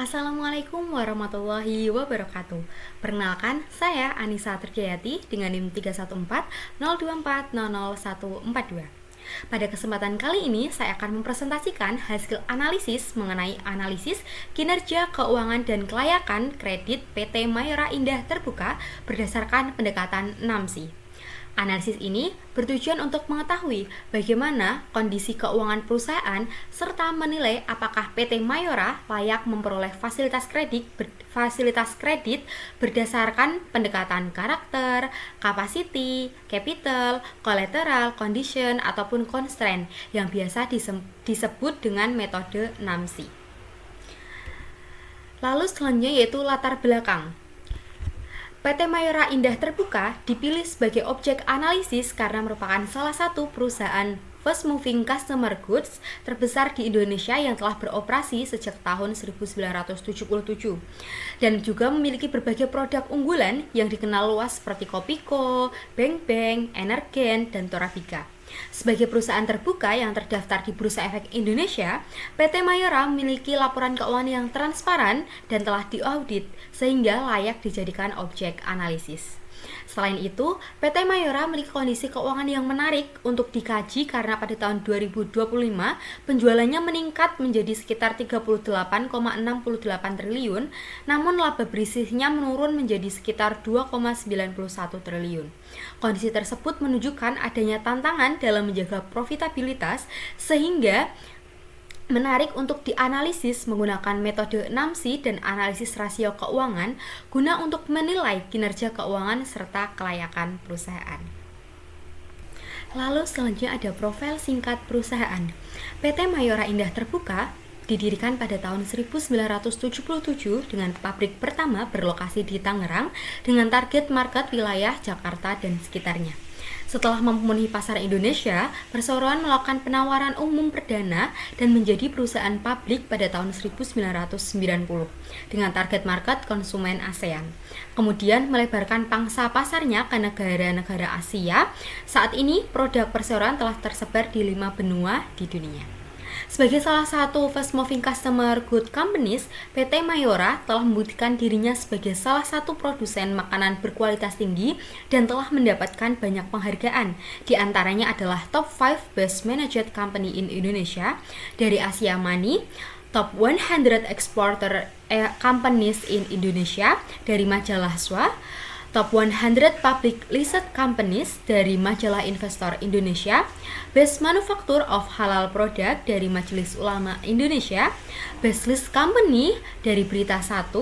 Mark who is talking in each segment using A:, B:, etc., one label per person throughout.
A: Assalamualaikum warahmatullahi wabarakatuh. Perkenalkan, saya Anissa Trijayati dengan NIM 31402400142. Pada kesempatan kali ini, saya akan mempresentasikan hasil analisis mengenai analisis kinerja keuangan dan kelayakan kredit PT Mayora Indah Terbuka berdasarkan pendekatan NAMSI. Analisis ini bertujuan untuk mengetahui bagaimana kondisi keuangan perusahaan serta menilai apakah PT Mayora layak memperoleh fasilitas kredit berdasarkan pendekatan karakter, capacity, capital, collateral, condition, ataupun constraint yang biasa disebut dengan metode NAMSI. Lalu selanjutnya yaitu latar belakang. PT Mayora Indah Terbuka dipilih sebagai objek analisis karena merupakan salah satu perusahaan fast moving consumer goods terbesar di Indonesia yang telah beroperasi sejak tahun 1977 dan juga memiliki berbagai produk unggulan yang dikenal luas seperti Kopiko, Bank, Energen, dan Torabika. Sebagai perusahaan terbuka yang terdaftar di Bursa Efek Indonesia, PT Mayora memiliki laporan keuangan yang transparan dan telah diaudit sehingga layak dijadikan objek analisis. Selain itu, PT Mayora memiliki kondisi keuangan yang menarik untuk dikaji karena pada tahun 2025 penjualannya meningkat menjadi sekitar 38,68 triliun, namun laba bersihnya menurun menjadi sekitar 2,91 triliun. Kondisi tersebut menunjukkan adanya tantangan dalam menjaga profitabilitas sehingga menarik untuk dianalisis menggunakan metode NAMSI dan analisis rasio keuangan guna untuk menilai kinerja keuangan serta kelayakan perusahaan. Lalu selanjutnya ada profil singkat perusahaan. PT Mayora Indah Terbuka didirikan pada tahun 1977 dengan pabrik pertama berlokasi di Tangerang dengan target market wilayah Jakarta dan sekitarnya. Setelah memenuhi pasar Indonesia, perseroan melakukan penawaran umum perdana dan menjadi perusahaan publik pada tahun 1990 dengan target market konsumen ASEAN. Kemudian melebarkan pangsa pasarnya ke negara-negara Asia. Saat ini produk perseroan telah tersebar di 5 benua di dunia. Sebagai salah satu fast moving consumer good companies, PT Mayora telah membuktikan dirinya sebagai salah satu produsen makanan berkualitas tinggi dan telah mendapatkan banyak penghargaan. Di antaranya adalah Top 5 Best Managed Company in Indonesia dari Asia Money, Top 100 Exporter Companies in Indonesia dari majalah SWA, Top 100 Public Listed Companies dari majalah Investor Indonesia, Best Manufacturer of Halal Product dari Majelis Ulama Indonesia, Best List Company dari Berita 1,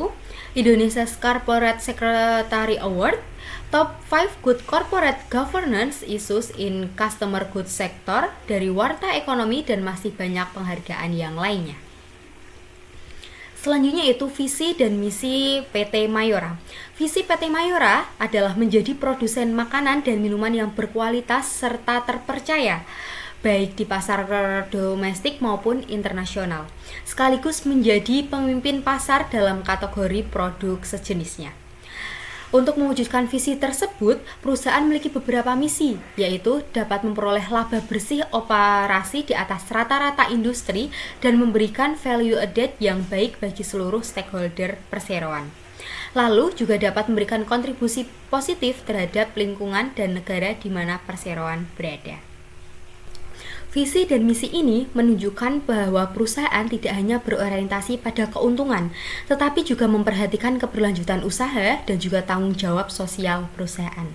A: Indonesia's Corporate Secretary Award, Top 5 Good Corporate Governance Issues in Customer Goods Sector dari Warta Ekonomi, dan masih banyak penghargaan yang lainnya. Selanjutnya yaitu visi dan misi PT Mayora. Visi PT Mayora adalah menjadi produsen makanan dan minuman yang berkualitas serta terpercaya, baik di pasar domestik maupun internasional, sekaligus menjadi pemimpin pasar dalam kategori produk sejenisnya. Untuk mewujudkan visi tersebut, perusahaan memiliki beberapa misi, yaitu dapat memperoleh laba bersih operasi di atas rata-rata industri dan memberikan value added yang baik bagi seluruh stakeholder perseroan. Lalu juga dapat memberikan kontribusi positif terhadap lingkungan dan negara di mana perseroan berada. Visi dan misi ini menunjukkan bahwa perusahaan tidak hanya berorientasi pada keuntungan, tetapi juga memperhatikan keberlanjutan usaha dan juga tanggung jawab sosial perusahaan.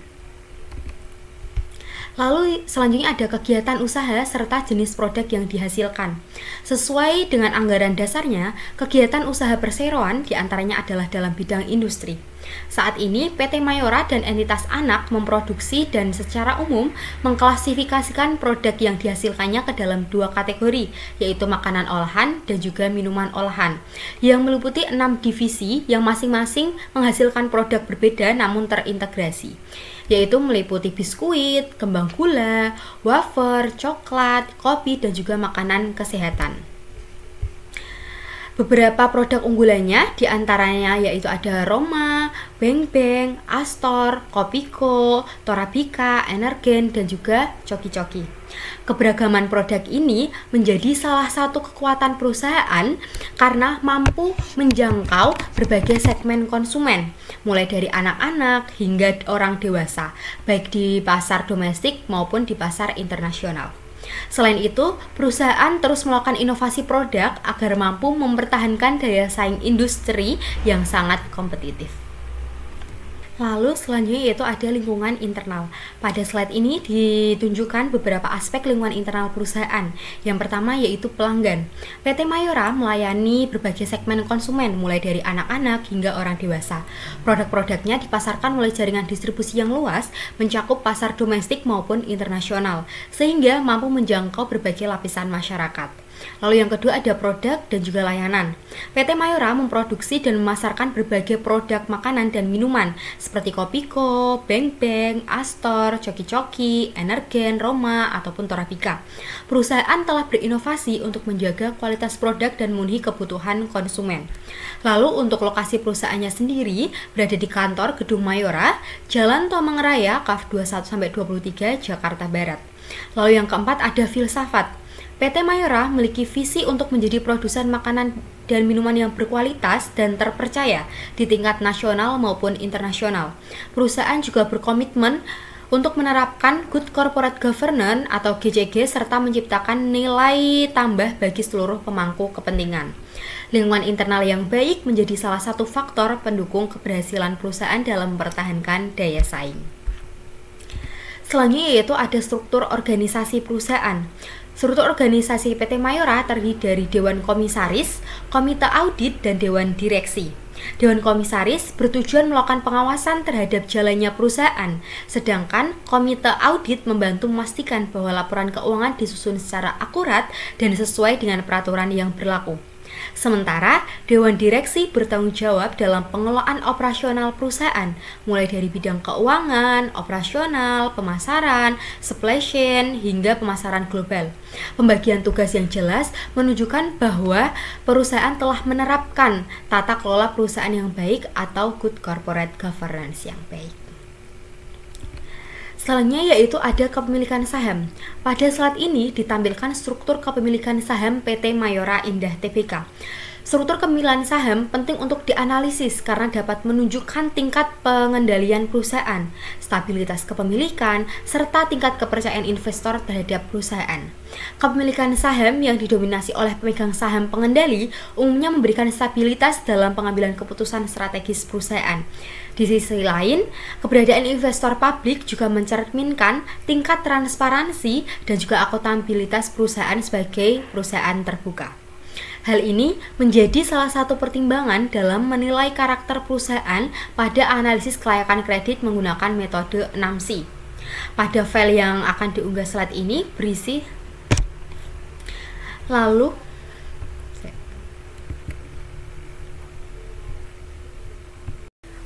A: Lalu selanjutnya ada kegiatan usaha serta jenis produk yang dihasilkan. Sesuai dengan anggaran dasarnya, kegiatan usaha perseroan diantaranya adalah dalam bidang industri. Saat ini PT Mayora dan entitas anak memproduksi dan secara umum mengklasifikasikan produk yang dihasilkannya ke dalam 2 kategori, yaitu makanan olahan dan juga minuman olahan, yang meliputi 6 divisi yang masing-masing menghasilkan produk berbeda namun terintegrasi, yaitu meliputi biskuit, kembang gula, wafer, coklat, kopi, dan juga makanan kesehatan. Beberapa produk unggulannya diantaranya yaitu ada Roma, Beng Beng, Astor, Kopiko, Torabika, Energen, dan juga Coki-Coki. Keberagaman produk ini menjadi salah satu kekuatan perusahaan karena mampu menjangkau berbagai segmen konsumen, mulai dari anak-anak hingga orang dewasa, baik di pasar domestik maupun di pasar internasional. Selain itu, perusahaan terus melakukan inovasi produk agar mampu mempertahankan daya saing industri yang sangat kompetitif. Lalu selanjutnya yaitu ada lingkungan internal. Pada slide ini ditunjukkan beberapa aspek lingkungan internal perusahaan. Yang pertama yaitu pelanggan. PT Mayora melayani berbagai segmen konsumen mulai dari anak-anak hingga orang dewasa. Produk-produknya dipasarkan melalui jaringan distribusi yang luas, mencakup pasar domestik maupun internasional, sehingga mampu menjangkau berbagai lapisan masyarakat. Lalu yang kedua ada produk dan juga layanan. PT Mayora memproduksi dan memasarkan berbagai produk makanan dan minuman seperti Kopiko, Beng Beng, Astor, Coki-Coki, Energen, Roma, ataupun Torabika. Perusahaan telah berinovasi untuk menjaga kualitas produk dan memenuhi kebutuhan konsumen. Lalu untuk lokasi perusahaannya sendiri berada di kantor Gedung Mayora, Jalan Tomang Raya, KAF 21-23, Jakarta Barat. Lalu yang keempat ada filsafat. PT Mayora memiliki visi untuk menjadi produsen makanan dan minuman yang berkualitas dan terpercaya di tingkat nasional maupun internasional. Perusahaan juga berkomitmen untuk menerapkan Good Corporate Governance atau GCG serta menciptakan nilai tambah bagi seluruh pemangku kepentingan. Lingkungan internal yang baik menjadi salah satu faktor pendukung keberhasilan perusahaan dalam mempertahankan daya saing. Selanjutnya yaitu ada struktur organisasi perusahaan. Struktur organisasi PT Mayora terdiri dari Dewan Komisaris, Komite Audit, dan Dewan Direksi. Dewan Komisaris bertujuan melakukan pengawasan terhadap jalannya perusahaan, sedangkan Komite Audit membantu memastikan bahwa laporan keuangan disusun secara akurat dan sesuai dengan peraturan yang berlaku. Sementara, Dewan Direksi bertanggung jawab dalam pengelolaan operasional perusahaan, mulai dari bidang keuangan, operasional, pemasaran, supply chain, hingga pemasaran global. Pembagian tugas yang jelas menunjukkan bahwa perusahaan telah menerapkan tata kelola perusahaan yang baik atau Good Corporate Governance yang baik. Selanjutnya yaitu ada kepemilikan saham. Pada slide ini ditampilkan struktur kepemilikan saham PT Mayora Indah Tbk. Struktur kepemilikan saham penting untuk dianalisis karena dapat menunjukkan tingkat pengendalian perusahaan, stabilitas kepemilikan, serta tingkat kepercayaan investor terhadap perusahaan. Kepemilikan saham yang didominasi oleh pemegang saham pengendali umumnya memberikan stabilitas dalam pengambilan keputusan strategis perusahaan. Di sisi lain, keberadaan investor publik juga mencerminkan tingkat transparansi dan juga akuntabilitas perusahaan sebagai perusahaan terbuka. Hal ini menjadi salah satu pertimbangan dalam menilai karakter perusahaan pada analisis kelayakan kredit menggunakan metode 6C. Pada file yang akan diunggah slide ini berisi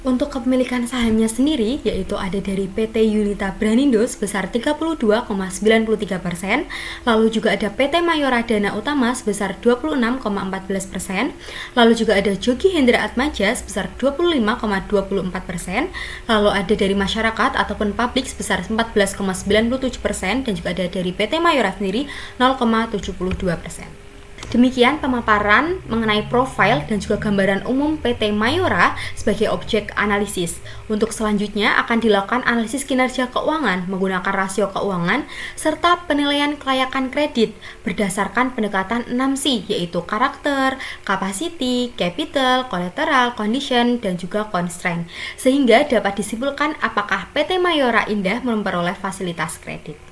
A: Untuk kepemilikan sahamnya sendiri, yaitu ada dari PT Yunita Branindo sebesar 32,93%, lalu juga ada PT Mayora Dana Utama sebesar 26,14%, lalu juga ada Jogi Hendra Atmaja sebesar 25,24%, lalu ada dari masyarakat ataupun publik sebesar 14,97%, dan juga ada dari PT Mayora sendiri 0,72%. Demikian pemaparan mengenai profil dan juga gambaran umum PT Mayora sebagai objek analisis. Untuk selanjutnya akan dilakukan analisis kinerja keuangan menggunakan rasio keuangan serta penilaian kelayakan kredit berdasarkan pendekatan 6C, yaitu karakter, capacity, capital, collateral, condition, dan juga constraint, sehingga dapat disimpulkan apakah PT Mayora Indah memperoleh fasilitas kredit.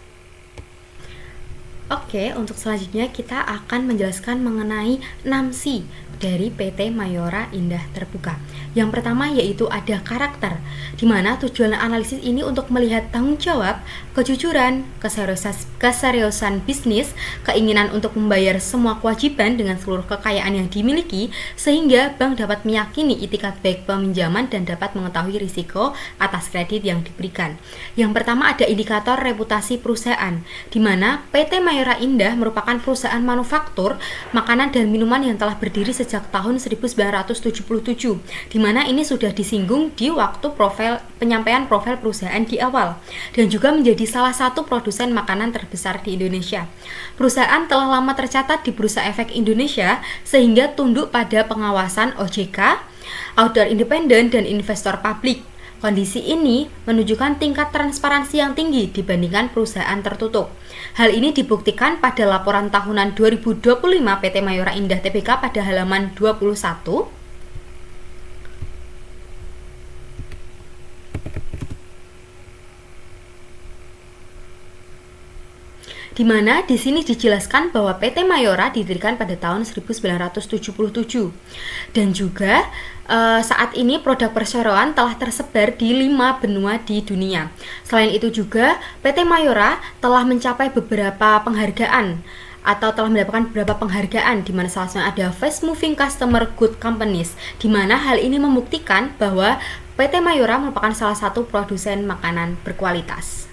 A: Oke, untuk selanjutnya kita akan menjelaskan mengenai 6C dari PT Mayora Indah Terbuka. Yang pertama yaitu ada karakter, di mana tujuan analisis ini untuk melihat tanggung jawab, kejujuran, keseriusan bisnis, keinginan untuk membayar semua kewajiban dengan seluruh kekayaan yang dimiliki, sehingga bank dapat meyakini itikat baik peminjaman dan dapat mengetahui risiko atas kredit yang diberikan. Yang pertama ada indikator reputasi perusahaan, di mana PT Mayora Indah merupakan perusahaan manufaktur, makanan dan minuman yang telah berdiri sejak sejak tahun 1977, di mana ini sudah disinggung di waktu penyampaian profil perusahaan di awal, dan juga menjadi salah satu produsen makanan terbesar di Indonesia. Perusahaan telah lama tercatat di Bursa Efek Indonesia sehingga tunduk pada pengawasan OJK, auditor independen, dan investor publik. Kondisi ini menunjukkan tingkat transparansi yang tinggi dibandingkan perusahaan tertutup. Hal ini dibuktikan pada laporan tahunan 2025 PT Mayora Indah Tbk pada halaman 21. Di mana di sini dijelaskan bahwa PT Mayora didirikan pada tahun 1977 dan juga saat ini produk perseroan telah tersebar di 5 benua di dunia. Selain itu juga PT Mayora telah mencapai beberapa penghargaan atau telah mendapatkan beberapa penghargaan, di mana salah satunya ada Fast Moving Customer Good Companies, di mana hal ini membuktikan bahwa PT Mayora merupakan salah satu produsen makanan berkualitas.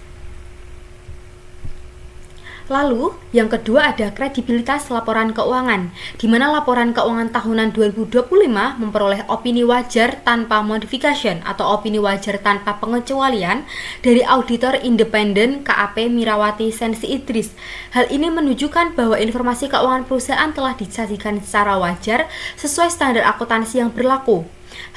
A: Lalu, yang kedua ada kredibilitas laporan keuangan, di mana laporan keuangan tahunan 2025 memperoleh opini wajar tanpa modification atau opini wajar tanpa pengecualian dari auditor independen KAP Mirawati Sensi Idris. Hal ini menunjukkan bahwa informasi keuangan perusahaan telah disajikan secara wajar sesuai standar akuntansi yang berlaku.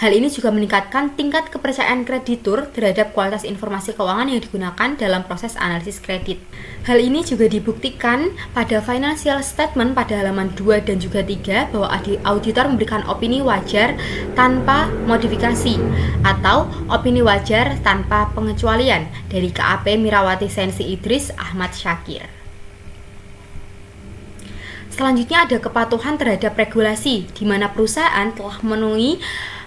A: Hal ini juga meningkatkan tingkat kepercayaan kreditur terhadap kualitas informasi keuangan yang digunakan dalam proses analisis kredit. Hal ini juga dibuktikan pada financial statement pada halaman 2 dan juga 3 bahwa auditor memberikan opini wajar tanpa modifikasi atau opini wajar tanpa pengecualian dari KAP Mirawati Sensi Idris Ahmad Syakir. Selanjutnya ada kepatuhan terhadap regulasi, di mana perusahaan telah memenuhi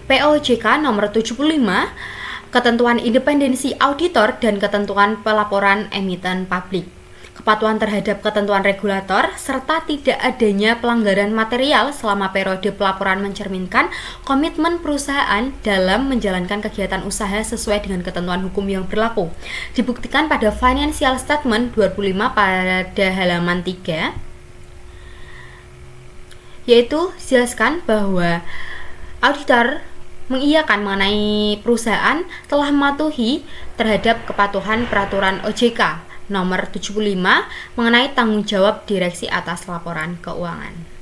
A: POJK nomor 75, ketentuan independensi auditor, dan ketentuan pelaporan emiten publik. Kepatuhan terhadap ketentuan regulator, serta tidak adanya pelanggaran material selama periode pelaporan mencerminkan komitmen perusahaan dalam menjalankan kegiatan usaha sesuai dengan ketentuan hukum yang berlaku. Dibuktikan pada Financial Statement 25 pada halaman 3, yaitu jelaskan bahwa auditor mengiyakan mengenai perusahaan telah mematuhi terhadap kepatuhan peraturan OJK nomor 75 mengenai tanggung jawab direksi atas laporan keuangan.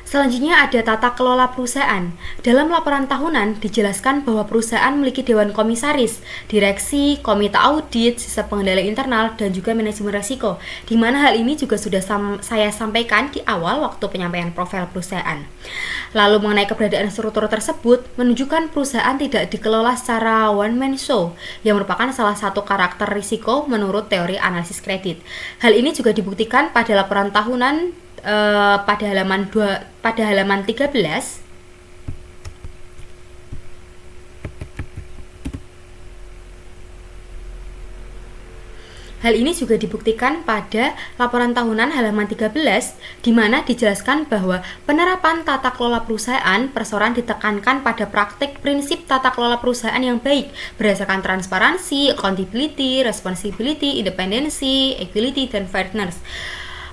A: Selanjutnya ada tata kelola perusahaan. Dalam laporan tahunan dijelaskan bahwa perusahaan memiliki dewan komisaris, direksi, komite audit, sistem pengendalian internal, dan juga manajemen risiko, di mana hal ini juga sudah saya sampaikan di awal waktu penyampaian profil perusahaan. Lalu mengenai keberadaan struktur tersebut menunjukkan perusahaan tidak dikelola secara one man show, yang merupakan salah satu karakter risiko menurut teori analisis kredit. Hal ini juga dibuktikan pada laporan tahunan pada halaman 13. Hal ini juga dibuktikan pada laporan tahunan halaman 13, di mana dijelaskan bahwa penerapan tata kelola perusahaan perseroan ditekankan pada praktik prinsip tata kelola perusahaan yang baik berdasarkan transparansi, accountability, responsibility, independensi, equality, dan fairness.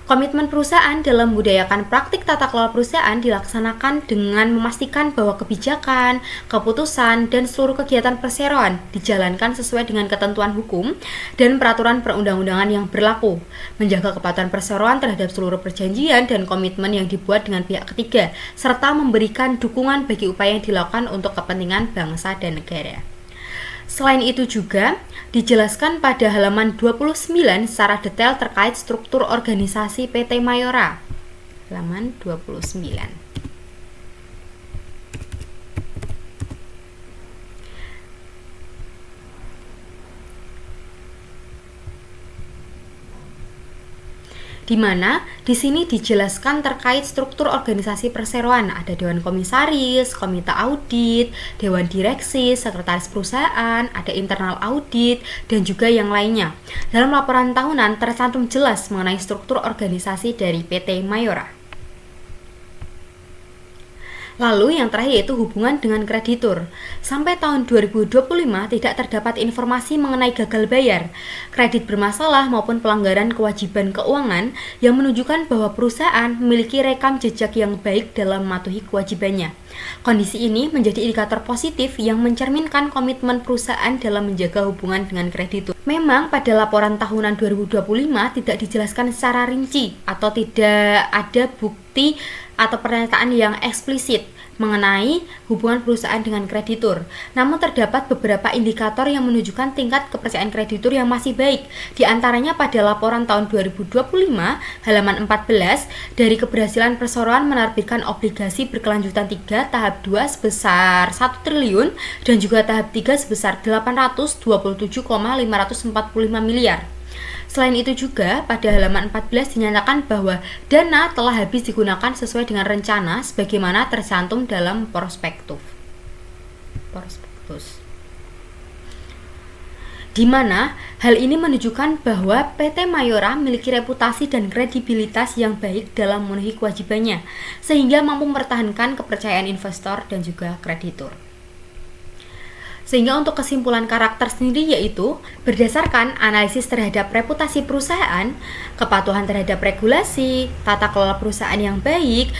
A: Komitmen perusahaan dalam membudayakan praktik tata kelola perusahaan dilaksanakan dengan memastikan bahwa kebijakan, keputusan, dan seluruh kegiatan perseroan dijalankan sesuai dengan ketentuan hukum dan peraturan perundang-undangan yang berlaku, menjaga kepatuhan perseroan terhadap seluruh perjanjian dan komitmen yang dibuat dengan pihak ketiga, serta memberikan dukungan bagi upaya yang dilakukan untuk kepentingan bangsa dan negara. Selain itu juga dijelaskan pada halaman 29 secara detail terkait struktur organisasi PT Mayora. Halaman 29. Di mana di sini dijelaskan terkait struktur organisasi perseroan. Ada dewan komisaris, komite audit, dewan direksi, sekretaris perusahaan, ada internal audit, dan juga yang lainnya. Dalam laporan tahunan tercantum jelas mengenai struktur organisasi dari PT Mayora. Lalu yang terakhir yaitu hubungan dengan kreditur. Sampai tahun 2025 tidak terdapat informasi mengenai gagal bayar, kredit bermasalah maupun pelanggaran kewajiban keuangan yang menunjukkan bahwa perusahaan memiliki rekam jejak yang baik dalam mematuhi kewajibannya. Kondisi ini menjadi indikator positif yang mencerminkan komitmen perusahaan dalam menjaga hubungan dengan kreditur. Memang pada laporan tahunan 2025 tidak dijelaskan secara rinci atau tidak ada bukti atau pernyataan yang eksplisit mengenai hubungan perusahaan dengan kreditur. Namun terdapat beberapa indikator yang menunjukkan tingkat kepercayaan kreditur yang masih baik. Di antaranya pada laporan tahun 2025 halaman 14 dari keberhasilan perseroan menerbitkan obligasi berkelanjutan 3 tahap 2 sebesar 1 triliun dan juga tahap 3 sebesar 827,545 miliar. Selain itu juga, pada halaman 14 dinyatakan bahwa dana telah habis digunakan sesuai dengan rencana sebagaimana tercantum dalam prospektus. Di mana hal ini menunjukkan bahwa PT Mayora memiliki reputasi dan kredibilitas yang baik dalam memenuhi kewajibannya, sehingga mampu mempertahankan kepercayaan investor dan juga kreditur. Sehingga untuk kesimpulan karakter sendiri yaitu berdasarkan analisis terhadap reputasi perusahaan, kepatuhan terhadap regulasi, tata kelola perusahaan yang baik,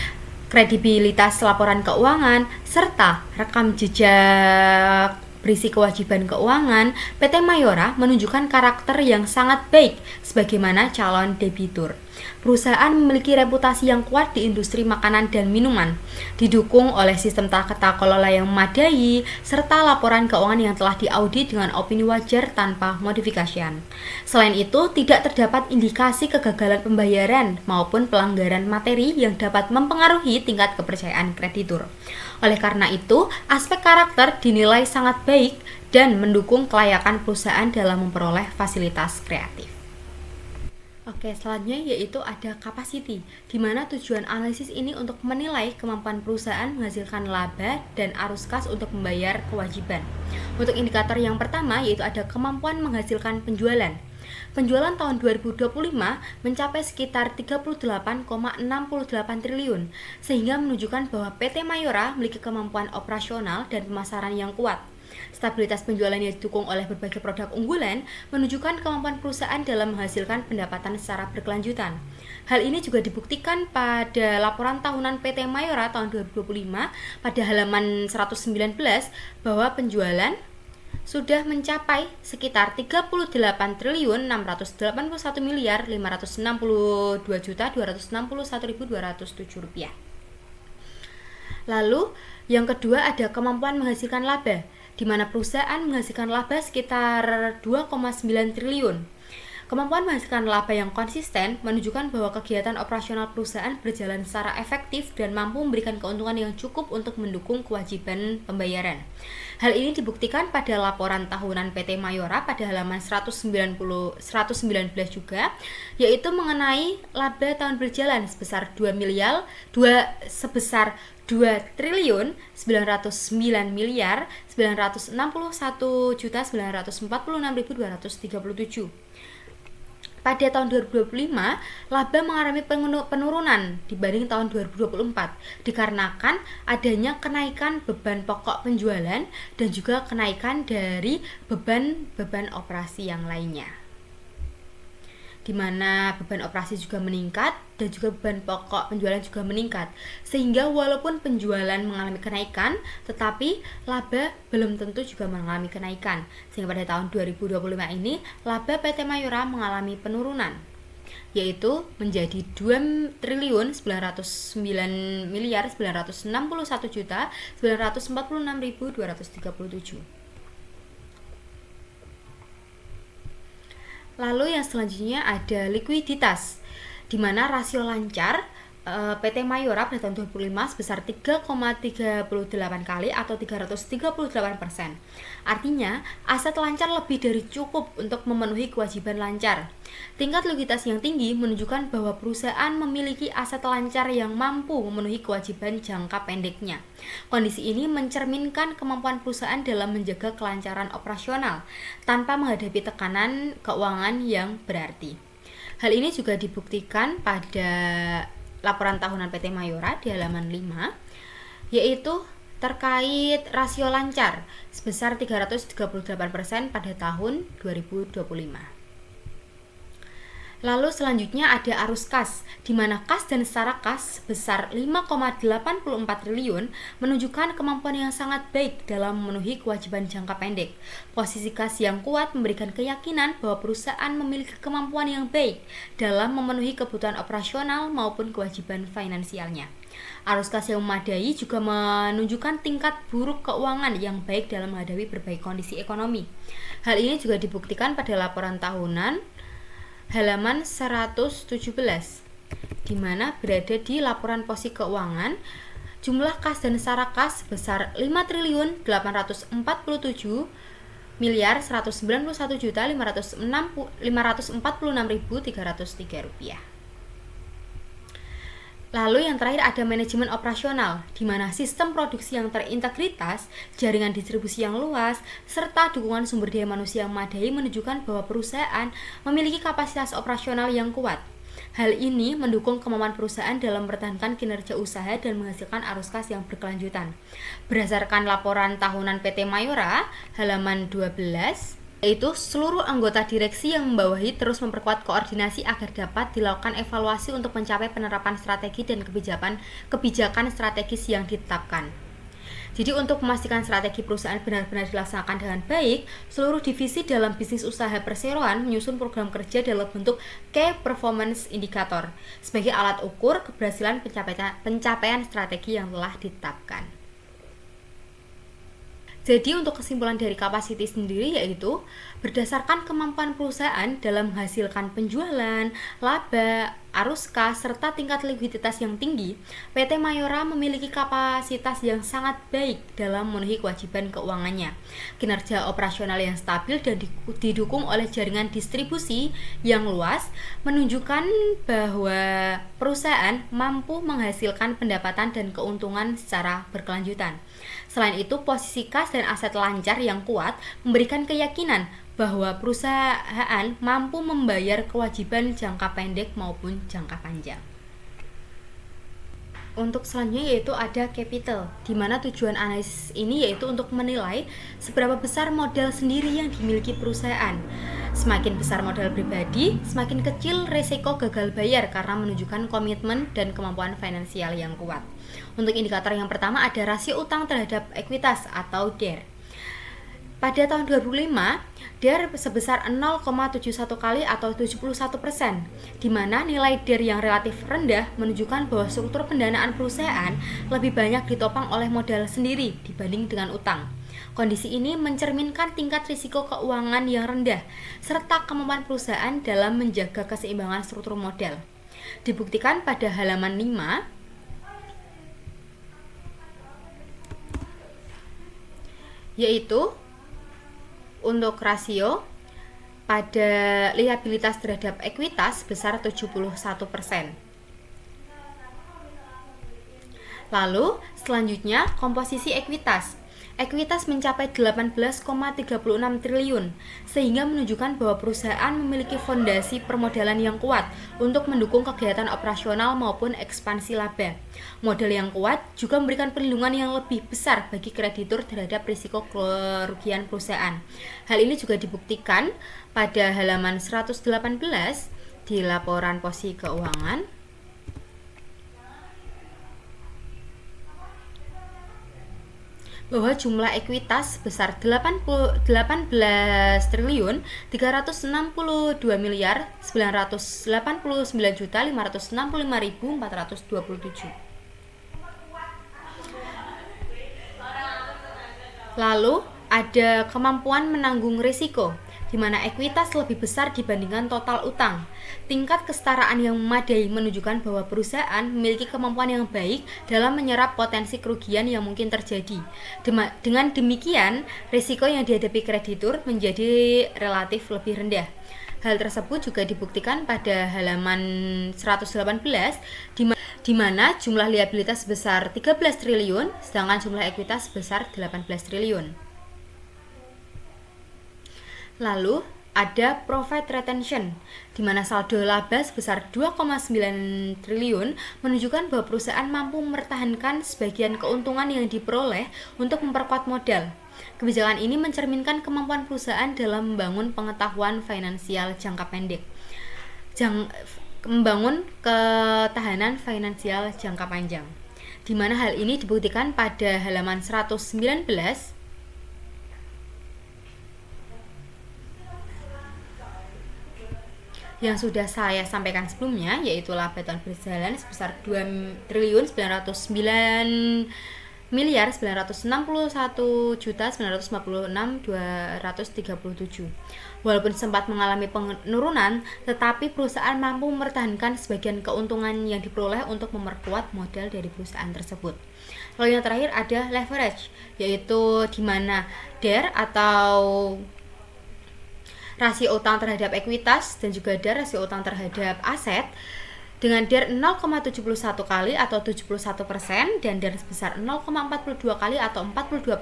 A: kredibilitas laporan keuangan, serta rekam jejak berisi kewajiban keuangan, PT Mayora menunjukkan karakter yang sangat baik sebagaimana calon debitur. Perusahaan memiliki reputasi yang kuat di industri makanan dan minuman, didukung oleh sistem tata kelola yang memadai, serta laporan keuangan yang telah diaudit dengan opini wajar tanpa modifikasi. Selain itu, tidak terdapat indikasi kegagalan pembayaran maupun pelanggaran materi yang dapat mempengaruhi tingkat kepercayaan kreditur. Oleh karena itu, aspek karakter dinilai sangat baik dan mendukung kelayakan perusahaan dalam memperoleh fasilitas kreatif. Oke, selanjutnya yaitu ada capacity, di mana tujuan analisis ini untuk menilai kemampuan perusahaan menghasilkan laba dan arus kas untuk membayar kewajiban. Untuk indikator yang pertama yaitu ada kemampuan menghasilkan penjualan. Penjualan tahun 2025 mencapai sekitar 38,68 triliun, sehingga menunjukkan bahwa PT Mayora memiliki kemampuan operasional dan pemasaran yang kuat. Stabilitas penjualan yang didukung oleh berbagai produk unggulan menunjukkan kemampuan perusahaan dalam menghasilkan pendapatan secara berkelanjutan. Hal ini juga dibuktikan pada laporan tahunan PT Mayora tahun 2025 pada halaman 119 bahwa penjualan sudah mencapai sekitar 38 triliun 681 miliar 562 juta 261.207 rupiah. Lalu yang kedua ada kemampuan menghasilkan laba, di mana perusahaan menghasilkan laba sekitar 2,9 triliun. Kemampuan menghasilkan laba yang konsisten menunjukkan bahwa kegiatan operasional perusahaan berjalan secara efektif dan mampu memberikan keuntungan yang cukup untuk mendukung kewajiban pembayaran. Hal ini dibuktikan pada laporan tahunan PT Mayora pada halaman 119 juga, yaitu mengenai laba tahun berjalan sebesar 2 triliun 909 miliar 961 juta 946.237. Pada tahun 2025, laba mengalami penurunan dibanding tahun 2024 dikarenakan adanya kenaikan beban pokok penjualan dan juga kenaikan dari beban operasi yang lainnya, di mana beban operasi juga meningkat dan juga beban pokok penjualan juga meningkat, sehingga walaupun penjualan mengalami kenaikan tetapi laba belum tentu juga mengalami kenaikan, sehingga pada tahun 2025 ini laba PT Mayora mengalami penurunan, yaitu menjadi 2 triliun 909 miliar 961 juta 946.237. Lalu yang selanjutnya ada likuiditas, di mana rasio lancar PT Mayora pada tahun 2005 sebesar 3,38 kali atau 338%. Artinya, aset lancar lebih dari cukup untuk memenuhi kewajiban lancar. Tingkat likuiditas yang tinggi menunjukkan bahwa perusahaan memiliki aset lancar yang mampu memenuhi kewajiban jangka pendeknya. Kondisi ini mencerminkan kemampuan perusahaan dalam menjaga kelancaran operasional tanpa menghadapi tekanan keuangan yang berarti. Hal ini juga dibuktikan pada laporan tahunan PT Mayora di halaman 5, yaitu terkait rasio lancar sebesar 338% pada tahun 2025. Lalu selanjutnya ada arus kas, di mana kas dan setara kas sebesar 5,84 triliun menunjukkan kemampuan yang sangat baik dalam memenuhi kewajiban jangka pendek. Posisi kas yang kuat memberikan keyakinan bahwa perusahaan memiliki kemampuan yang baik dalam memenuhi kebutuhan operasional maupun kewajiban finansialnya. Arus kas yang memadai juga menunjukkan tingkat buruk keuangan yang baik dalam menghadapi berbagai kondisi ekonomi. Hal ini juga dibuktikan pada laporan tahunan halaman 117, di mana berada di laporan posisi keuangan, jumlah kas dan setara kas sebesar 5.487.546.546.303 rupiah. Lalu yang terakhir ada manajemen operasional, di mana sistem produksi yang terintegritas, jaringan distribusi yang luas, serta dukungan sumber daya manusia yang memadai menunjukkan bahwa perusahaan memiliki kapasitas operasional yang kuat. Hal ini mendukung kemampuan perusahaan dalam mempertahankan kinerja usaha dan menghasilkan arus kas yang berkelanjutan. Berdasarkan laporan tahunan PT Mayora, halaman 12, yaitu seluruh anggota direksi yang membawahi terus memperkuat koordinasi agar dapat dilakukan evaluasi untuk mencapai penerapan strategi dan kebijakan strategis yang ditetapkan. Jadi untuk memastikan strategi perusahaan benar-benar dilaksanakan dengan baik, seluruh divisi dalam bisnis usaha perseroan menyusun program kerja dalam bentuk Key Performance Indicator sebagai alat ukur keberhasilan pencapaian strategi yang telah ditetapkan. Jadi untuk kesimpulan dari capacity sendiri yaitu berdasarkan kemampuan perusahaan dalam menghasilkan penjualan, laba, arus kas, serta tingkat likuiditas yang tinggi, PT Mayora memiliki kapasitas yang sangat baik dalam memenuhi kewajiban keuangannya. Kinerja operasional yang stabil dan didukung oleh jaringan distribusi yang luas menunjukkan bahwa perusahaan mampu menghasilkan pendapatan dan keuntungan secara berkelanjutan. Selain itu, posisi kas dan aset lancar yang kuat memberikan keyakinan bahwa perusahaan mampu membayar kewajiban jangka pendek maupun jangka panjang. Untuk selanjutnya yaitu ada capital, di mana tujuan analisis ini yaitu untuk menilai seberapa besar modal sendiri yang dimiliki perusahaan. Semakin besar modal pribadi, semakin kecil resiko gagal bayar karena menunjukkan komitmen dan kemampuan finansial yang kuat. Untuk indikator yang pertama ada rasio utang terhadap ekuitas atau DER. Pada tahun 2005, DER sebesar 0,71 kali atau 71%, di mana nilai DER yang relatif rendah menunjukkan bahwa struktur pendanaan perusahaan lebih banyak ditopang oleh modal sendiri dibanding dengan utang. Kondisi ini mencerminkan tingkat risiko keuangan yang rendah, serta kemampuan perusahaan dalam menjaga keseimbangan struktur modal. Dibuktikan pada halaman 5, yaitu untuk rasio pada liabilitas terhadap ekuitas sebesar 71%. Lalu selanjutnya komposisi ekuitas. Ekuitas mencapai 18,36 triliun, sehingga menunjukkan bahwa perusahaan memiliki fondasi permodalan yang kuat untuk mendukung kegiatan operasional maupun ekspansi laba. Modal yang kuat juga memberikan perlindungan yang lebih besar bagi kreditur terhadap risiko kerugian perusahaan. Hal ini juga dibuktikan pada halaman 118 di laporan posisi keuangan, bahwa jumlah ekuitas sebesar 18 triliun 362 miliar 989 juta 565.427. Lalu ada kemampuan menanggung risiko, di mana ekuitas lebih besar dibandingkan total utang. Tingkat kesetaraan yang memadai menunjukkan bahwa perusahaan memiliki kemampuan yang baik dalam menyerap potensi kerugian yang mungkin terjadi. Dengan demikian, risiko yang dihadapi kreditur menjadi relatif lebih rendah. Hal tersebut juga dibuktikan pada halaman 118, di mana jumlah liabilitas sebesar 13 triliun, sedangkan jumlah ekuitas sebesar 18 triliun. Lalu ada profit retention, di mana saldo laba sebesar 2,9 triliun menunjukkan bahwa perusahaan mampu mempertahankan sebagian keuntungan yang diperoleh untuk memperkuat modal. Kebijakan ini mencerminkan kemampuan perusahaan dalam membangun pengetahuan finansial jangka pendek, membangun ketahanan finansial jangka panjang, di mana hal ini dibuktikan pada halaman 119 yang sudah saya sampaikan sebelumnya, yaitu laba tahun berjalan sebesar 2.909.961.956.237. Walaupun sempat mengalami penurunan, tetapi perusahaan mampu mempertahankan sebagian keuntungan yang diperoleh untuk memperkuat modal dari perusahaan tersebut. Lalu yang terakhir ada leverage, yaitu di mana DER atau rasio utang terhadap ekuitas dan juga ada rasio utang terhadap aset dengan DER 0,71 kali atau 71% dan DER sebesar 0,42 kali atau 42%.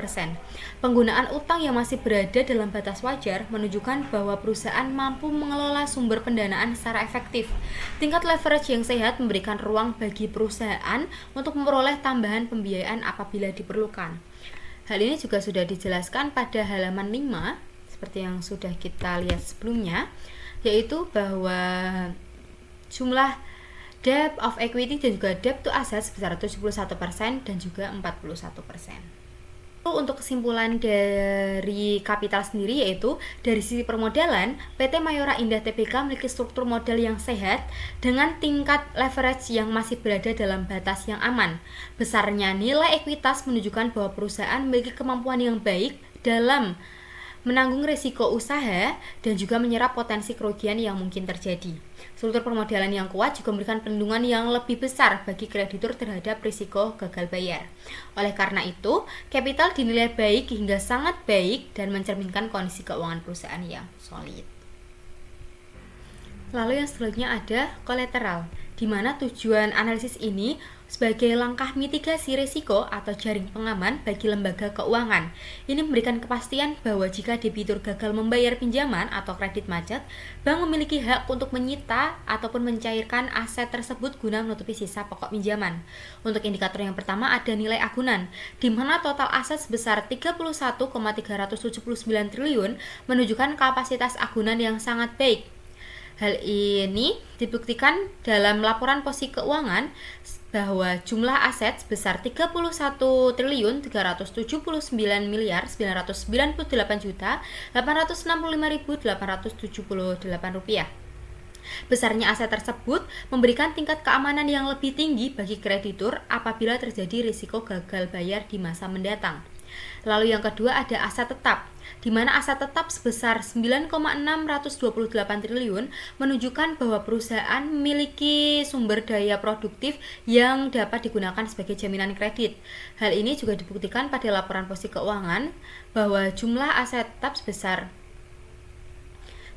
A: Penggunaan utang yang masih berada dalam batas wajar menunjukkan bahwa perusahaan mampu mengelola sumber pendanaan secara efektif. Tingkat leverage yang sehat memberikan ruang bagi perusahaan untuk memperoleh tambahan pembiayaan apabila diperlukan. Hal ini juga sudah dijelaskan pada halaman 5 seperti yang sudah kita lihat sebelumnya, yaitu bahwa jumlah debt of equity dan juga debt to asset sebesar 71% dan juga 41%. Untuk kesimpulan dari kapital sendiri, yaitu dari sisi permodalan, PT Mayora Indah Tbk memiliki struktur modal yang sehat dengan tingkat leverage yang masih berada dalam batas yang aman. Besarnya nilai ekuitas menunjukkan bahwa perusahaan memiliki kemampuan yang baik dalam menanggung risiko usaha dan juga menyerap potensi kerugian yang mungkin terjadi. Struktur permodalan yang kuat juga memberikan perlindungan yang lebih besar bagi kreditur terhadap risiko gagal bayar. Oleh karena itu, kapital dinilai baik hingga sangat baik dan mencerminkan kondisi keuangan perusahaan yang solid. Lalu yang selanjutnya ada kolateral, di mana tujuan analisis ini sebagai langkah mitigasi risiko atau jaring pengaman bagi lembaga keuangan. Ini memberikan kepastian bahwa jika debitur gagal membayar pinjaman atau kredit macet, bank memiliki hak untuk menyita ataupun mencairkan aset tersebut guna menutupi sisa pokok pinjaman. Untuk indikator yang pertama ada nilai agunan, di mana total aset sebesar 31,379 triliun menunjukkan kapasitas agunan yang sangat baik. Hal ini dibuktikan dalam laporan posisi keuangan bahwa jumlah aset sebesar 31.379.998.865.878 rupiah. Besarnya aset tersebut memberikan tingkat keamanan yang lebih tinggi bagi kreditur apabila terjadi risiko gagal bayar di masa mendatang. Lalu yang kedua ada aset tetap, di mana aset tetap sebesar 9,628 triliun menunjukkan bahwa perusahaan memiliki sumber daya produktif yang dapat digunakan sebagai jaminan kredit. Hal ini juga dibuktikan pada laporan posisi keuangan bahwa jumlah aset tetap sebesar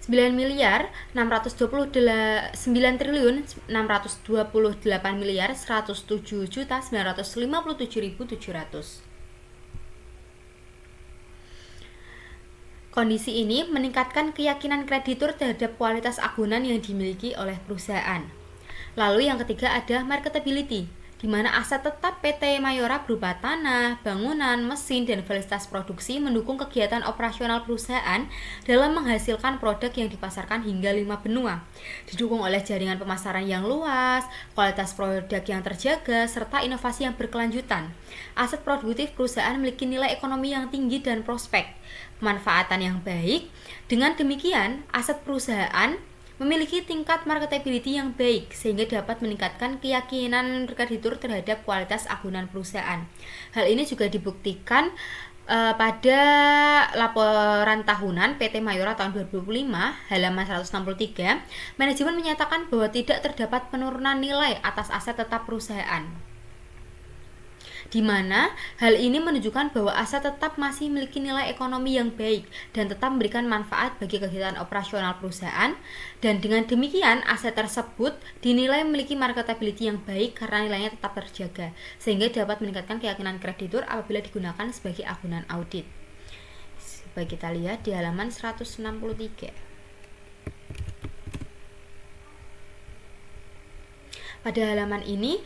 A: 9.628.107.957.700. Kondisi ini meningkatkan keyakinan kreditur terhadap kualitas agunan yang dimiliki oleh perusahaan. Lalu yang ketiga ada marketability, di mana aset tetap PT Mayora berupa tanah, bangunan, mesin, dan fasilitas produksi mendukung kegiatan operasional perusahaan dalam menghasilkan produk yang dipasarkan hingga 5 benua. Didukung oleh jaringan pemasaran yang luas, kualitas produk yang terjaga, serta inovasi yang berkelanjutan. Aset produktif perusahaan memiliki nilai ekonomi yang tinggi dan prospek pemanfaatan yang baik. Dengan demikian, aset perusahaan memiliki tingkat marketability yang baik sehingga dapat meningkatkan keyakinan kreditur terhadap kualitas agunan perusahaan. Hal ini juga dibuktikan pada laporan tahunan PT Mayora tahun 2025 halaman 163. Manajemen menyatakan bahwa tidak terdapat penurunan nilai atas aset tetap perusahaan, di mana hal ini menunjukkan bahwa aset tetap masih memiliki nilai ekonomi yang baik dan tetap memberikan manfaat bagi kegiatan operasional perusahaan, dan dengan demikian aset tersebut dinilai memiliki marketability yang baik karena nilainya tetap terjaga sehingga dapat meningkatkan keyakinan kreditur apabila digunakan sebagai agunan audit. Coba kita lihat di halaman 163. Pada halaman ini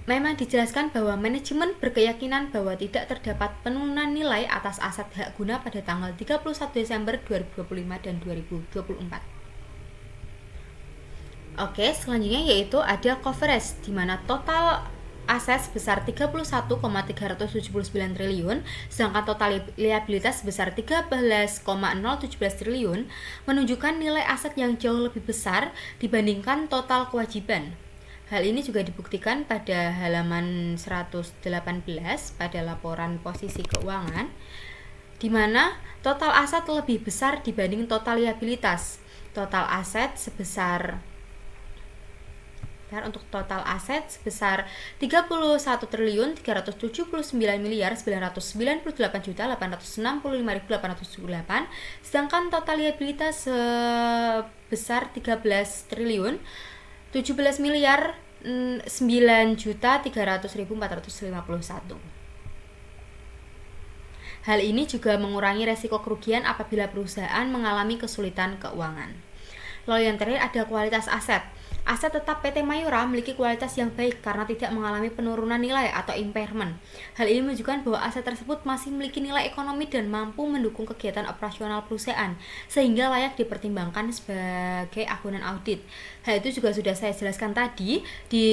A: memang dijelaskan bahwa manajemen berkeyakinan bahwa tidak terdapat penurunan nilai atas aset hak guna pada tanggal 31 Desember 2025 dan 2024. Oke, selanjutnya yaitu ada coverage, di mana total aset sebesar 31,379 triliun, sedangkan total liabilitas sebesar 13,017 triliun, menunjukkan nilai aset yang jauh lebih besar dibandingkan total kewajiban. Hal ini juga dibuktikan pada halaman 118 pada laporan posisi keuangan, di mana total aset lebih besar dibanding total liabilitas. Total aset sebesar untuk total aset sebesar 31.999.998.865.878, sedangkan total liabilitas sebesar 13 triliun 17.009.300.451. Hal ini juga mengurangi resiko kerugian apabila perusahaan mengalami kesulitan keuangan. Lalu yang terakhir ada kualitas aset. Aset tetap PT Mayora memiliki kualitas yang baik karena tidak mengalami penurunan nilai atau impairment. Hal ini menunjukkan bahwa aset tersebut masih memiliki nilai ekonomi dan mampu mendukung kegiatan operasional perusahaan, sehingga layak dipertimbangkan sebagai agunan audit. Hal itu juga sudah saya jelaskan tadi di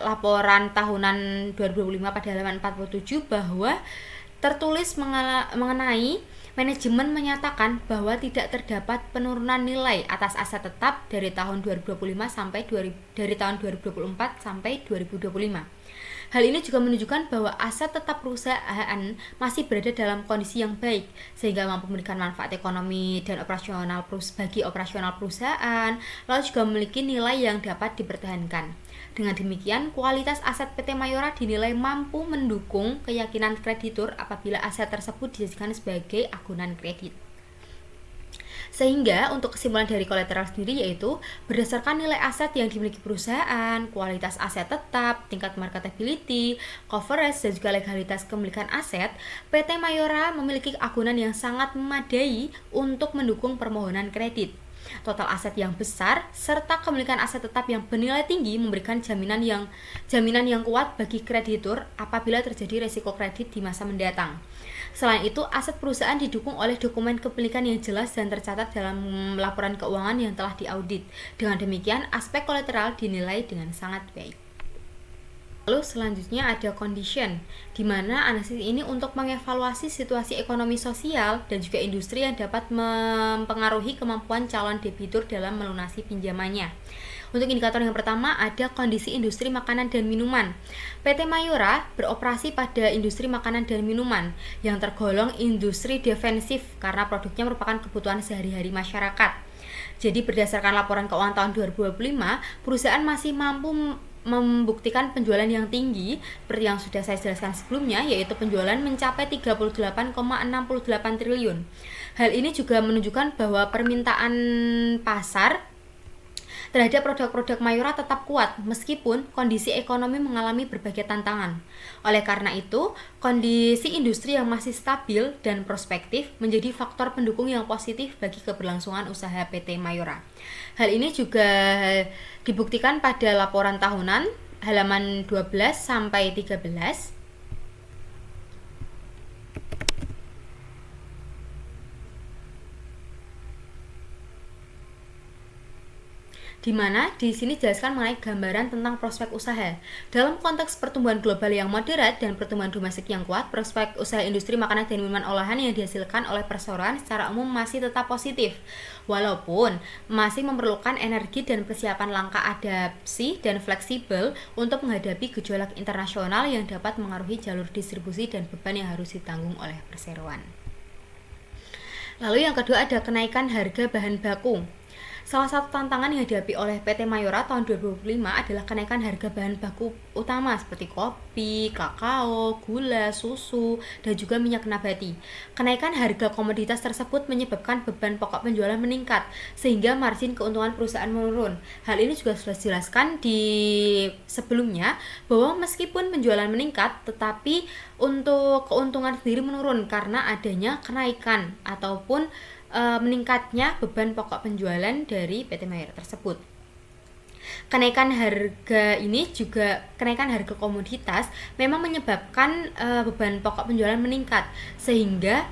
A: laporan tahunan 2025 pada halaman 47 bahwa tertulis mengenai manajemen menyatakan bahwa tidak terdapat penurunan nilai atas aset tetap dari tahun 2025 sampai dari tahun 2024 sampai 2025. Hal ini juga menunjukkan bahwa aset tetap perusahaan masih berada dalam kondisi yang baik sehingga mampu memberikan manfaat ekonomi dan operasional bagi operasional perusahaan, lalu juga memiliki nilai yang dapat dipertahankan. Dengan demikian, kualitas aset PT Mayora dinilai mampu mendukung keyakinan kreditur apabila aset tersebut dijadikan sebagai agunan kredit. Sehingga untuk kesimpulan dari kolateral sendiri yaitu berdasarkan nilai aset yang dimiliki perusahaan, kualitas aset tetap, tingkat marketability, coverage, dan juga legalitas kepemilikan aset, PT Mayora memiliki agunan yang sangat memadai untuk mendukung permohonan kredit. Total aset yang besar serta kepemilikan aset tetap yang bernilai tinggi memberikan jaminan yang kuat bagi kreditur apabila terjadi resiko kredit di masa mendatang. Selain itu, aset perusahaan didukung oleh dokumen kepemilikan yang jelas dan tercatat dalam laporan keuangan yang telah diaudit. Dengan demikian, aspek kolateral dinilai dengan sangat baik. Lalu selanjutnya ada condition, di mana analisis ini untuk mengevaluasi situasi ekonomi sosial dan juga industri yang dapat mempengaruhi kemampuan calon debitur dalam melunasi pinjamannya. Untuk indikator yang pertama ada kondisi industri makanan dan minuman. PT Mayora beroperasi pada industri makanan dan minuman yang tergolong industri defensif karena produknya merupakan kebutuhan sehari-hari masyarakat. Jadi berdasarkan laporan keuangan tahun 2025, perusahaan masih mampu membuktikan penjualan yang tinggi seperti yang sudah saya jelaskan sebelumnya, yaitu penjualan mencapai 38,68 triliun. Hal ini juga menunjukkan bahwa permintaan pasar terhadap produk-produk Mayora tetap kuat meskipun kondisi ekonomi mengalami berbagai tantangan. Oleh karena itu, kondisi industri yang masih stabil dan prospektif menjadi faktor pendukung yang positif bagi keberlangsungan usaha PT Mayora. Hal ini juga dibuktikan pada laporan tahunan halaman 12 sampai 13. Di mana di sini jelaskan mengenai gambaran tentang prospek usaha. Dalam konteks pertumbuhan global yang moderat dan pertumbuhan domestik yang kuat, prospek usaha industri makanan dan minuman olahan yang dihasilkan oleh perseroan secara umum masih tetap positif, walaupun masih memerlukan energi dan persiapan langkah adaptasi dan fleksibel untuk menghadapi gejolak internasional yang dapat mengaruhi jalur distribusi dan beban yang harus ditanggung oleh perseroan. Lalu yang kedua ada kenaikan harga bahan baku. Salah satu tantangan yang dihadapi oleh PT Mayora tahun 2025 adalah kenaikan harga bahan baku utama seperti kopi, kakao, gula, susu, dan juga minyak nabati. Kenaikan harga komoditas tersebut menyebabkan beban pokok penjualan meningkat, sehingga margin keuntungan perusahaan menurun. Hal ini juga sudah dijelaskan di sebelumnya, bahwa meskipun penjualan meningkat, tetapi untuk keuntungan sendiri menurun karena adanya kenaikan ataupun meningkatnya beban pokok penjualan dari PT Mayora tersebut. Kenaikan harga komoditas memang menyebabkan beban pokok penjualan meningkat sehingga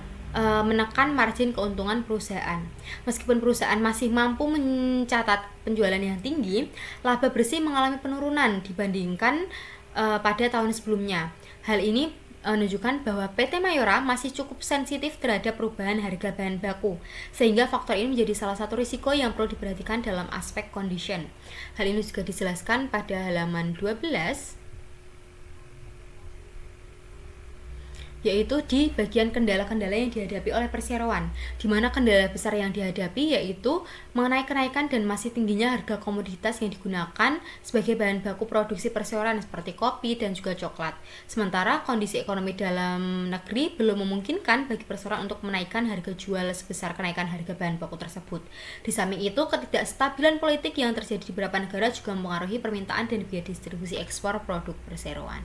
A: menekan margin keuntungan perusahaan. Meskipun perusahaan masih mampu mencatat penjualan yang tinggi, laba bersih mengalami penurunan dibandingkan pada tahun sebelumnya. Hal ini menunjukkan bahwa PT Mayora masih cukup sensitif terhadap perubahan harga bahan baku, sehingga faktor ini menjadi salah satu risiko yang perlu diperhatikan dalam aspek condition. Hal ini juga dijelaskan pada halaman 12, yaitu di bagian kendala-kendala yang dihadapi oleh perseroan, di mana kendala besar yang dihadapi yaitu mengenai kenaikan dan masih tingginya harga komoditas yang digunakan sebagai bahan baku produksi perseroan seperti kopi dan juga coklat. Sementara kondisi ekonomi dalam negeri belum memungkinkan bagi perseroan untuk menaikkan harga jual sebesar kenaikan harga bahan baku tersebut. Di samping itu, ketidakstabilan politik yang terjadi di beberapa negara juga mempengaruhi permintaan dan biaya distribusi ekspor produk perseroan.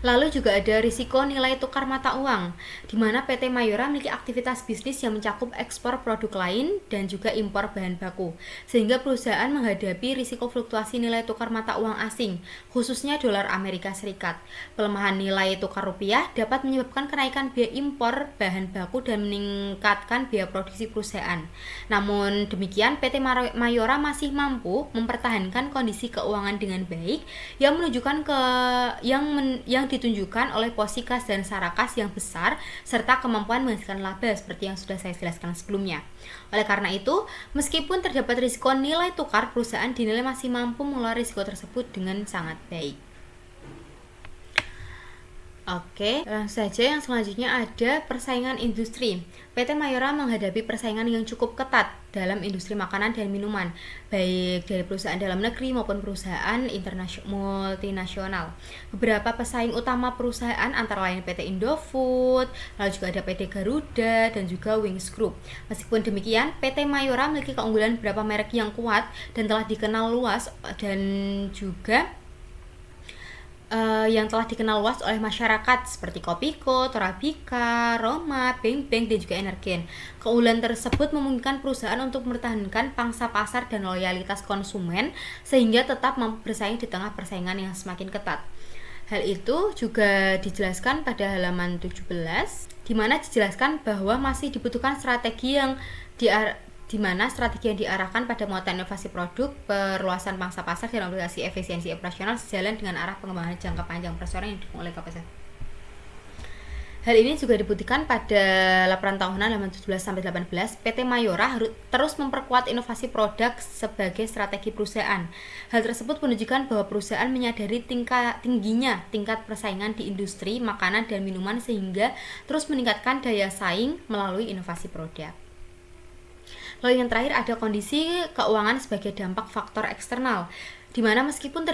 A: Lalu juga ada risiko nilai tukar mata uang, di mana PT Mayora memiliki aktivitas bisnis yang mencakup ekspor produk lain dan juga impor bahan baku, sehingga perusahaan menghadapi risiko fluktuasi nilai tukar mata uang asing, khususnya dolar Amerika Serikat. Pelemahan nilai tukar rupiah dapat menyebabkan kenaikan biaya impor bahan baku dan meningkatkan biaya produksi perusahaan. Namun demikian, PT Mayora masih mampu mempertahankan kondisi keuangan dengan baik yang menunjukkan yang ditunjukkan oleh posisi kas dan sarakas yang besar serta kemampuan menghasilkan laba seperti yang sudah saya jelaskan sebelumnya. Oleh karena itu, meskipun terdapat risiko nilai tukar, perusahaan dinilai masih mampu mengelola risiko tersebut dengan sangat baik. Oke, langsung saja yang selanjutnya ada persaingan industri. PT Mayora menghadapi persaingan yang cukup ketat dalam industri makanan dan minuman, baik dari perusahaan dalam negeri maupun perusahaan multinasional. Beberapa pesaing utama perusahaan antara lain PT Indofood, lalu juga ada PT Garuda dan juga Wings Group. Meskipun demikian, PT Mayora memiliki keunggulan beberapa merek yang kuat dan telah dikenal luas oleh masyarakat seperti Kopiko, Torabika, Roma, Beng Beng, dan juga Energen. Keunggulan tersebut memungkinkan perusahaan untuk mempertahankan pangsa pasar dan loyalitas konsumen sehingga tetap mampu bersaing di tengah persaingan yang semakin ketat. Hal itu juga dijelaskan pada halaman 17, di mana dijelaskan bahwa masih dibutuhkan strategi yang diarahkan pada muatan inovasi produk, perluasan pangsa pasar, dan aplikasi efisiensi operasional sejalan dengan arah pengembangan jangka panjang perseroan yang didukung oleh kapasitas. Hal ini juga dibuktikan pada laporan tahunan halaman 17-18. PT Mayora harus terus memperkuat inovasi produk sebagai strategi perusahaan. Hal tersebut menunjukkan bahwa perusahaan menyadari tingginya tingkat persaingan di industri makanan dan minuman sehingga terus meningkatkan daya saing melalui inovasi produk. Lalu yang terakhir ada kondisi keuangan sebagai dampak faktor eksternal, di mana meskipun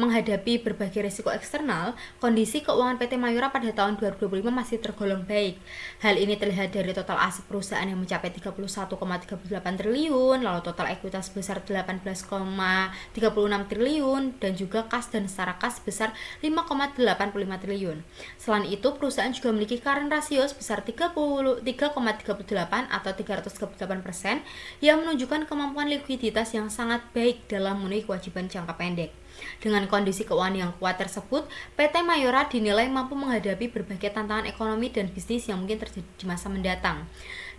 A: menghadapi berbagai risiko eksternal, kondisi keuangan PT Mayora pada tahun 2025 masih tergolong baik. Hal ini terlihat dari total aset perusahaan yang mencapai 31,38 triliun, lalu total ekuitas sebesar 18,36 triliun, dan juga kas dan setara kas sebesar 5,85 triliun. Selain itu, perusahaan juga memiliki current ratio sebesar 3,38 atau 338% yang menunjukkan kemampuan likuiditas yang sangat baik dalam memenuhi kewajiban jangka pendek. Dengan kondisi keuangan yang kuat tersebut, PT Mayora dinilai mampu menghadapi berbagai tantangan ekonomi dan bisnis yang mungkin terjadi di masa mendatang.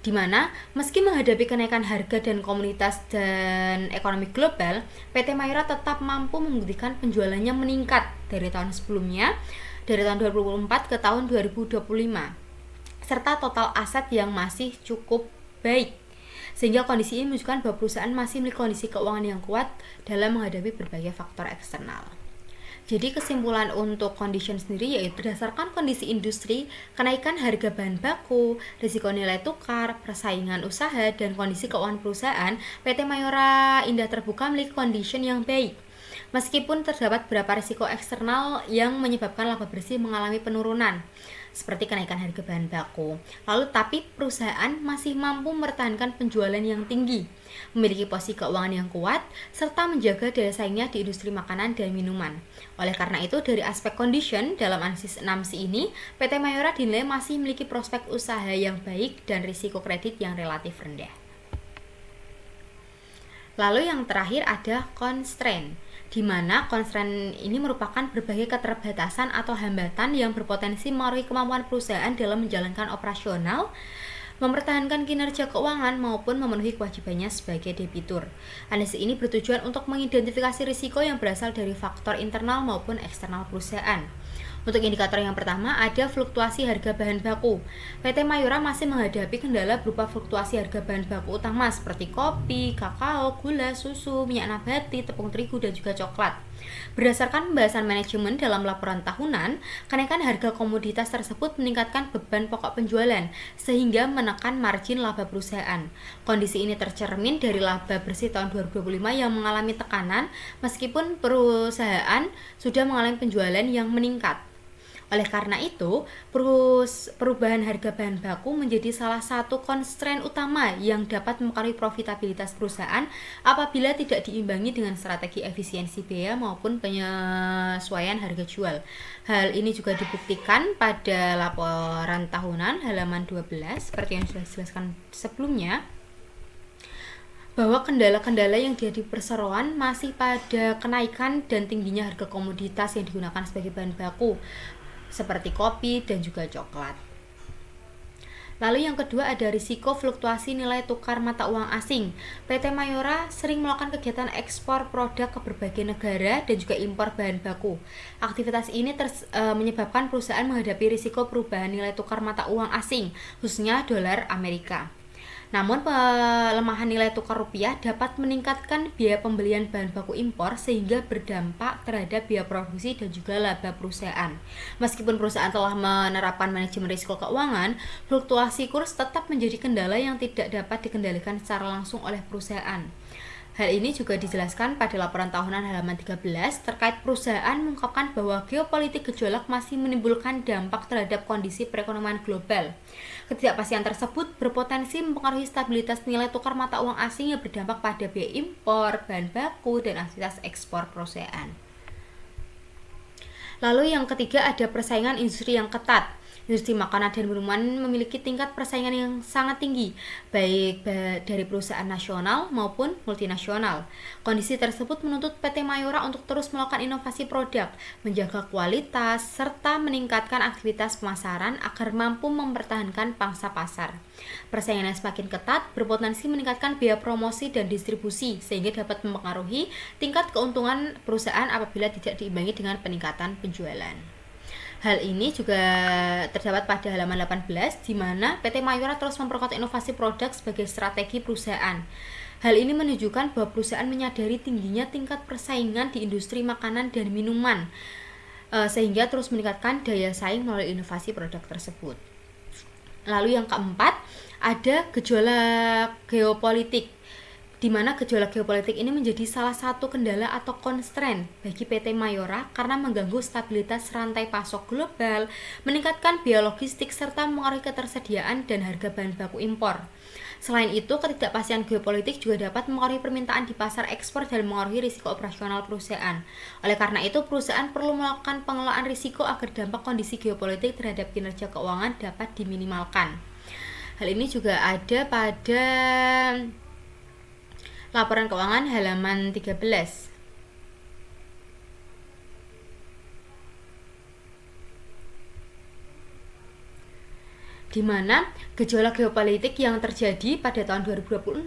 A: Di mana, meski menghadapi kenaikan harga dan komoditas dan ekonomi global, PT Mayora tetap mampu membuktikan penjualannya meningkat dari tahun sebelumnya, dari tahun 2024 ke tahun 2025, serta total aset yang masih cukup baik. Sehingga kondisi ini menunjukkan bahwa perusahaan masih memiliki kondisi keuangan yang kuat dalam menghadapi berbagai faktor eksternal. Jadi kesimpulan untuk condition sendiri yaitu berdasarkan kondisi industri, kenaikan harga bahan baku, risiko nilai tukar, persaingan usaha, dan kondisi keuangan perusahaan, PT Mayora Indah Terbuka memiliki condition yang baik. Meskipun terdapat beberapa risiko eksternal yang menyebabkan laba bersih mengalami penurunan, seperti kenaikan harga bahan baku. Tapi perusahaan masih mampu mempertahankan penjualan yang tinggi, memiliki posisi keuangan yang kuat, serta menjaga daya saingnya di industri makanan dan minuman. Oleh karena itu, dari aspek condition dalam analisis 6C ini, PT Mayora dinilai masih memiliki prospek usaha yang baik dan risiko kredit yang relatif rendah. Lalu yang terakhir ada constraint, di mana constraint ini merupakan berbagai keterbatasan atau hambatan yang berpotensi mengaruhi kemampuan perusahaan dalam menjalankan operasional, mempertahankan kinerja keuangan maupun memenuhi kewajibannya sebagai debitur. Analisis ini bertujuan untuk mengidentifikasi risiko yang berasal dari faktor internal maupun eksternal perusahaan. Untuk indikator yang pertama ada fluktuasi harga bahan baku. PT Mayora masih menghadapi kendala berupa fluktuasi harga bahan baku utama seperti kopi, kakao, gula, susu, minyak nabati, tepung terigu, dan juga coklat. Berdasarkan pembahasan manajemen dalam laporan tahunan, kenaikan harga komoditas tersebut meningkatkan beban pokok penjualan sehingga menekan margin laba perusahaan. Kondisi ini tercermin dari laba bersih tahun 2025 yang mengalami tekanan meskipun perusahaan sudah mengalami penjualan yang meningkat. Oleh karena itu, perubahan harga bahan baku menjadi salah satu constraint utama yang dapat mempengaruhi profitabilitas perusahaan apabila tidak diimbangi dengan strategi efisiensi biaya maupun penyesuaian harga jual. Hal ini juga dibuktikan pada laporan tahunan halaman 12 seperti yang sudah dijelaskan sebelumnya, bahwa kendala-kendala yang jadi perseroan masih pada kenaikan dan tingginya harga komoditas yang digunakan sebagai bahan baku seperti kopi dan juga coklat. Lalu yang kedua ada risiko fluktuasi nilai tukar mata uang asing. PT Mayora sering melakukan kegiatan ekspor produk ke berbagai negara dan juga impor bahan baku. Aktivitas ini menyebabkan perusahaan menghadapi risiko perubahan nilai tukar mata uang asing, khususnya dolar Amerika. Namun pelemahan nilai tukar rupiah dapat meningkatkan biaya pembelian bahan baku impor sehingga berdampak terhadap biaya produksi dan juga laba perusahaan. Meskipun perusahaan telah menerapkan manajemen risiko keuangan, fluktuasi kurs tetap menjadi kendala yang tidak dapat dikendalikan secara langsung oleh perusahaan. Hal ini juga dijelaskan pada laporan tahunan halaman 13 terkait perusahaan mengungkapkan bahwa geopolitik gejolak masih menimbulkan dampak terhadap kondisi perekonomian global. Ketidakpastian tersebut berpotensi mempengaruhi stabilitas nilai tukar mata uang asing yang berdampak pada biaya impor, bahan baku, dan aktivitas ekspor perusahaan. Lalu yang ketiga ada persaingan industri yang ketat. Industri makanan dan minuman memiliki tingkat persaingan yang sangat tinggi, baik dari perusahaan nasional maupun multinasional. Kondisi tersebut menuntut PT Mayora untuk terus melakukan inovasi produk, menjaga kualitas, serta meningkatkan aktivitas pemasaran agar mampu mempertahankan pangsa pasar. Persaingan yang semakin ketat berpotensi meningkatkan biaya promosi dan distribusi, sehingga dapat mempengaruhi tingkat keuntungan perusahaan apabila tidak diimbangi dengan peningkatan penjualan. Hal ini juga terdapat pada halaman 18 di mana PT Mayora terus memperkuat inovasi produk sebagai strategi perusahaan. Hal ini menunjukkan bahwa perusahaan menyadari tingginya tingkat persaingan di industri makanan dan minuman sehingga terus meningkatkan daya saing melalui inovasi produk tersebut. Lalu yang keempat, ada gejolak geopolitik, di mana gejolak geopolitik ini menjadi salah satu kendala atau constraint bagi PT Mayora karena mengganggu stabilitas rantai pasok global, meningkatkan biaya logistik, serta mengaruhi ketersediaan dan harga bahan baku impor. Selain itu, ketidakpastian geopolitik juga dapat mengaruhi permintaan di pasar ekspor dan mengaruhi risiko operasional perusahaan. Oleh karena itu, perusahaan perlu melakukan pengelolaan risiko agar dampak kondisi geopolitik terhadap kinerja keuangan dapat diminimalkan. Hal ini juga ada pada laporan keuangan halaman 13. Di mana gejolak geopolitik yang terjadi pada tahun 2026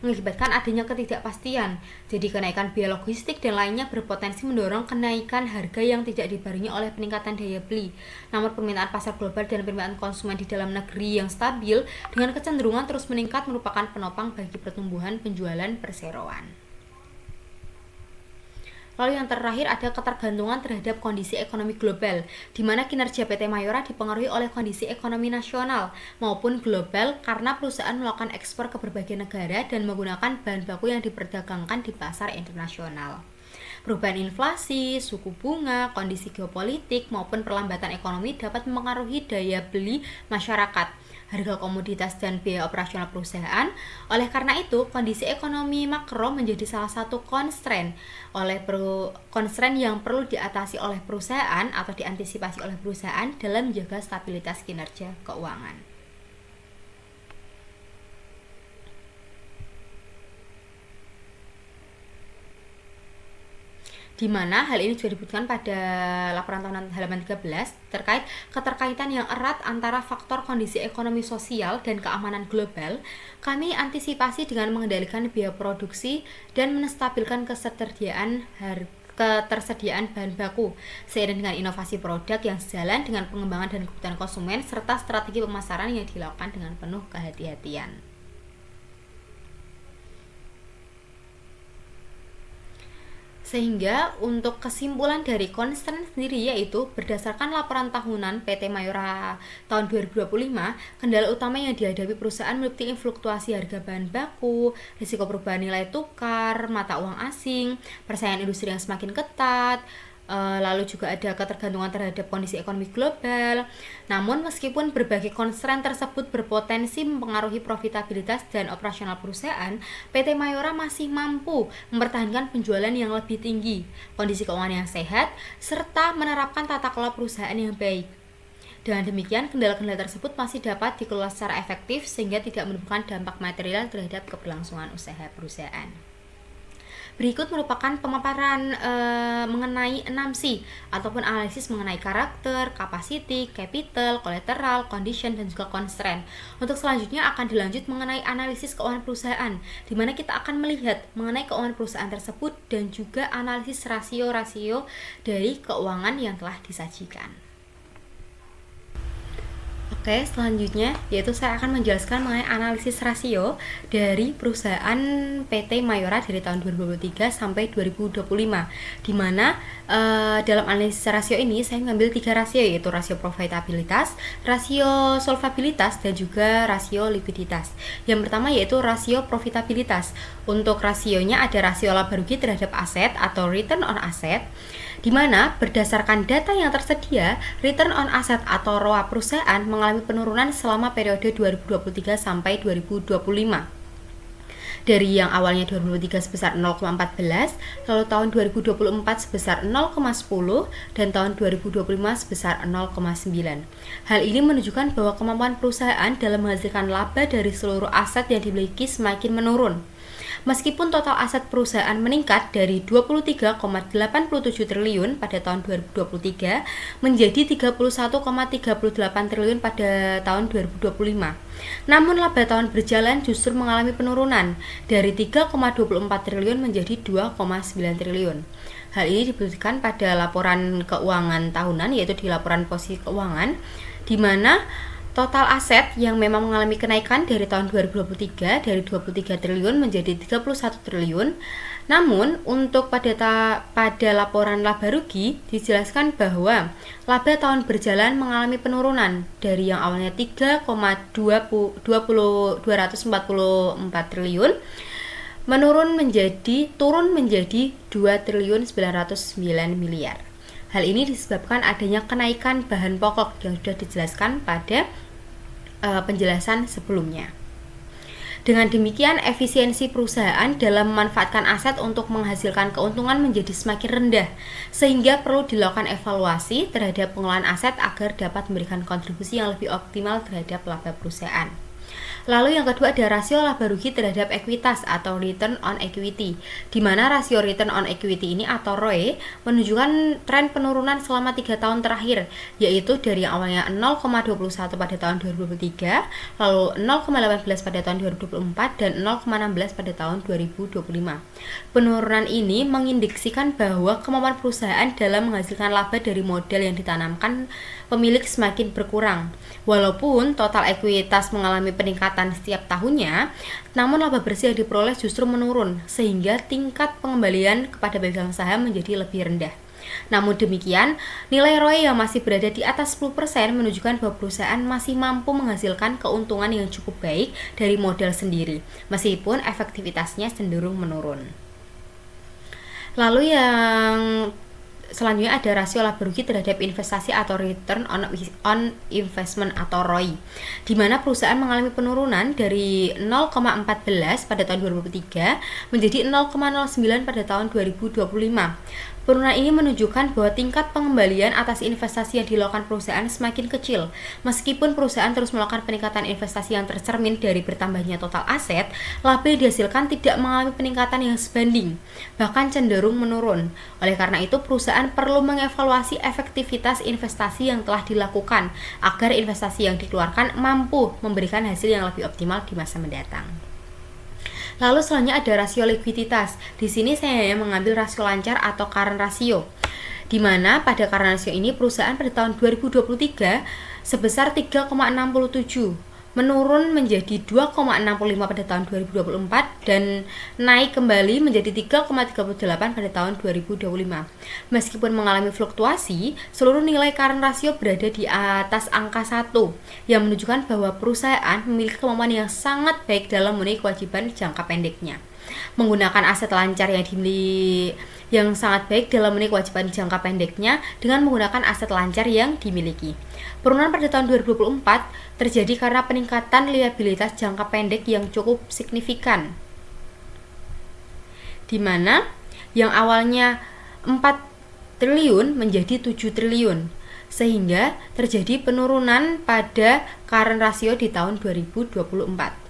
A: mengakibatkan adanya ketidakpastian. Jadi kenaikan biaya logistik dan lainnya berpotensi mendorong kenaikan harga yang tidak dibarengi oleh peningkatan daya beli. Namun permintaan pasar global dan permintaan konsumen di dalam negeri yang stabil dengan kecenderungan terus meningkat merupakan penopang bagi pertumbuhan penjualan perseroan. Lalu yang terakhir ada ketergantungan terhadap kondisi ekonomi global, di mana kinerja PT Mayora dipengaruhi oleh kondisi ekonomi nasional maupun global karena perusahaan melakukan ekspor ke berbagai negara dan menggunakan bahan baku yang diperdagangkan di pasar internasional. Perubahan inflasi, suku bunga, kondisi geopolitik, maupun perlambatan ekonomi dapat mempengaruhi daya beli masyarakat, harga komoditas, dan biaya operasional perusahaan. Oleh karena itu, kondisi ekonomi makro menjadi salah satu constraint yang perlu diatasi oleh perusahaan atau diantisipasi oleh perusahaan dalam menjaga stabilitas kinerja keuangan. di mana hal ini juga disebutkan pada laporan tahunan halaman 13 terkait keterkaitan yang erat antara faktor kondisi ekonomi sosial dan keamanan global. Kami antisipasi dengan mengendalikan biaya produksi dan menstabilkan ketersediaan bahan baku seiring dengan inovasi produk yang sejalan dengan pengembangan dan kebutuhan konsumen serta strategi pemasaran yang dilakukan dengan penuh kehati-hatian. Sehingga untuk kesimpulan dari konstren sendiri yaitu berdasarkan laporan tahunan PT Mayora tahun 2025, kendala utama yang dihadapi perusahaan meliputi fluktuasi harga bahan baku, risiko perubahan nilai tukar, mata uang asing, persaingan industri yang semakin ketat, lalu juga ada ketergantungan terhadap kondisi ekonomi global. Namun meskipun berbagai konstren tersebut berpotensi mempengaruhi profitabilitas dan operasional perusahaan, PT Mayora masih mampu mempertahankan penjualan yang lebih tinggi, kondisi keuangan yang sehat, serta menerapkan tata kelola perusahaan yang baik. Dengan demikian, kendala-kendala tersebut masih dapat dikelola secara efektif sehingga tidak menimbulkan dampak material terhadap keberlangsungan usaha perusahaan. Berikut merupakan pemaparan mengenai 6C ataupun analisis mengenai karakter, capacity, capital, collateral, condition, dan juga constraint. Untuk selanjutnya akan dilanjut mengenai analisis keuangan perusahaan, di mana kita akan melihat mengenai keuangan perusahaan tersebut dan juga analisis rasio-rasio dari keuangan yang telah disajikan. Oke, selanjutnya yaitu saya akan menjelaskan mengenai analisis rasio dari perusahaan PT Mayora dari tahun 2023 sampai 2025, di mana dalam analisis rasio ini saya mengambil 3 rasio, yaitu rasio profitabilitas, rasio solvabilitas, dan juga rasio likuiditas. Yang pertama yaitu rasio profitabilitas. Untuk rasionya ada rasio laba rugi terhadap aset atau return on asset, di mana berdasarkan data yang tersedia, return on asset atau ROA perusahaan mengalami penurunan selama periode 2023 sampai 2025. Dari yang awalnya 2023 sebesar 0,14, lalu tahun 2024 sebesar 0,10, dan tahun 2025 sebesar 0,9. Hal ini menunjukkan bahwa kemampuan perusahaan dalam menghasilkan laba dari seluruh aset yang dimiliki semakin menurun. Meskipun total aset perusahaan meningkat dari 23,87 triliun pada tahun 2023 menjadi 31,38 triliun pada tahun 2025. Namun laba tahun berjalan justru mengalami penurunan dari 3,24 triliun menjadi 2,9 triliun. Hal ini dibuktikan pada laporan keuangan tahunan, yaitu di laporan posisi keuangan, di mana total aset yang memang mengalami kenaikan dari tahun 2023 dari 23 triliun menjadi 31 triliun. Namun untuk pada laporan laba rugi dijelaskan bahwa laba tahun berjalan mengalami penurunan dari yang awalnya 3,244 triliun turun menjadi 2 triliun 909 miliar. Hal ini disebabkan adanya kenaikan bahan pokok yang sudah dijelaskan pada penjelasan sebelumnya. Dengan demikian, efisiensi perusahaan dalam memanfaatkan aset untuk menghasilkan keuntungan menjadi semakin rendah, sehingga perlu dilakukan evaluasi terhadap pengelolaan aset agar dapat memberikan kontribusi yang lebih optimal terhadap laba perusahaan. Lalu yang kedua ada rasio laba rugi terhadap ekuitas atau return on equity, di mana rasio return on equity ini atau ROE menunjukkan tren penurunan selama 3 tahun terakhir, yaitu dari yang awalnya 0,21 pada tahun 2023, lalu 0,18 pada tahun 2024, dan 0,16 pada tahun 2025. Penurunan ini mengindiksikan bahwa kemampuan perusahaan dalam menghasilkan laba dari modal yang ditanamkan pemilik semakin berkurang. Walaupun total ekuitas mengalami peningkatan setiap tahunnya, namun laba bersih yang diperoleh justru menurun, sehingga tingkat pengembalian kepada pemegang saham menjadi lebih rendah. Namun demikian, nilai ROE yang masih berada di atas 10% menunjukkan bahwa perusahaan masih mampu menghasilkan keuntungan yang cukup baik dari modal sendiri, meskipun efektivitasnya cenderung menurun. Lalu yang selanjutnya ada rasio laba rugi terhadap investasi atau return on investment atau ROI, di mana perusahaan mengalami penurunan dari 0,14 pada tahun 2023 menjadi 0,09 pada tahun 2025. Penurunan ini menunjukkan bahwa tingkat pengembalian atas investasi yang dilakukan perusahaan semakin kecil. Meskipun perusahaan terus melakukan peningkatan investasi yang tercermin dari bertambahnya total aset, laba yang dihasilkan tidak mengalami peningkatan yang sebanding, bahkan cenderung menurun. Oleh karena itu, perusahaan perlu mengevaluasi efektivitas investasi yang telah dilakukan agar investasi yang dikeluarkan mampu memberikan hasil yang lebih optimal di masa mendatang. Lalu selanjutnya ada rasio likuiditas. Di sini saya hanya mengambil rasio lancar atau current ratio, di mana pada current ratio ini perusahaan pada tahun 2023 sebesar 3,67, menurun menjadi 2,65 pada tahun 2024 dan naik kembali menjadi 3,38 pada tahun 2025. Meskipun mengalami fluktuasi, seluruh nilai current ratio berada di atas angka 1 yang menunjukkan bahwa perusahaan memiliki kemampuan yang sangat baik dalam memenuhi kewajiban jangka pendeknya. Menggunakan aset lancar yang sangat baik dalam memenuhi kewajiban jangka pendeknya dengan menggunakan aset lancar yang dimiliki. Penurunan pada tahun 2024 terjadi karena peningkatan liabilitas jangka pendek yang cukup signifikan, di mana yang awalnya 4 triliun menjadi 7 triliun, sehingga terjadi penurunan pada current ratio di tahun 2024.